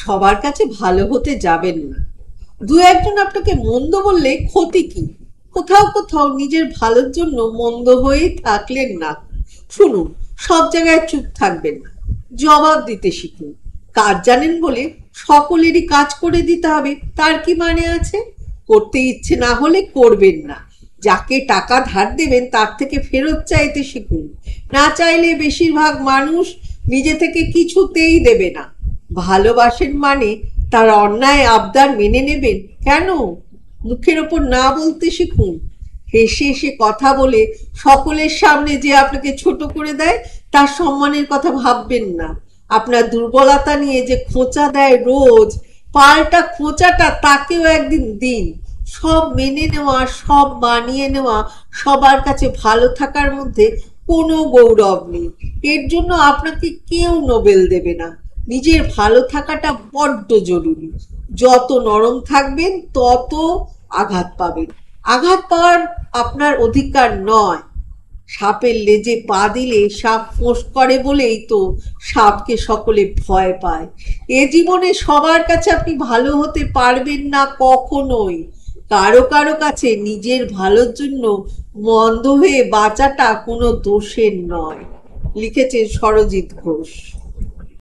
সবার কাছে ভালো হতে যাবেন না। দু একজন আপনাকে মন্দ বললে ক্ষতি কি? কোথাও কোথাও নিজের ভালোর জন্য মন্দ হয়েই থাকলেন না। শুনুন, সব জায়গায় চুপ থাকবেন না, জবাব দিতে শিখুন। কাজ জানেন বলে সকলেরই কাজ করে দিতে হবে তার কি মানে আছে? করতে ইচ্ছে না হলে করবেন না। যাকে টাকা ধার দেবেন তার থেকে ফেরত চাইতে শিখুন। না চাইলে বেশিরভাগ মানুষ নিজে থেকে কিছুতেই দেবে না। ভালোবাসেন মানে তার অন্যায় আবদার মেনে নেবেন কেন? মুখের ওপর না বলতে শিখুন। হেসে হেসে কথা বলে সকলের সামনে যে আপনাকে ছোট করে দেয় তার সম্মানের কথা ভাববেন না। আপনার দুর্বলতা নিয়ে যে খোঁচা দেয় রোজ, পাল্টা খোঁচাটা তাকেও একদিন দিন। সব মেনে নেওয়া, সব মানিয়ে নেওয়া, সবার কাছে ভালো থাকার মধ্যে কোনো গৌরব নেই। এর জন্য আপনাকে কেউ নোবেল দেবে না। নিজের ভালো থাকাটা বড্ড জরুরি। যত নরম থাকবেন তত আঘাত পাবেন। আঘাত পাওয়ার আপনার অধিকার নয়। সাপের লেজে পা দিলে সাপ ফোঁস করে বলেই তো সাপকে সকলে ভয় পায়। এ জীবনে সবার কাছে আপনি ভালো হতে পারবেন না কখনোই। কারো কারো কাছে নিজের ভালোর জন্য মন্দ হয়ে বাঁচাটা কোনো দোষের নয়। লিখেছেন সরজিৎ ঘোষ।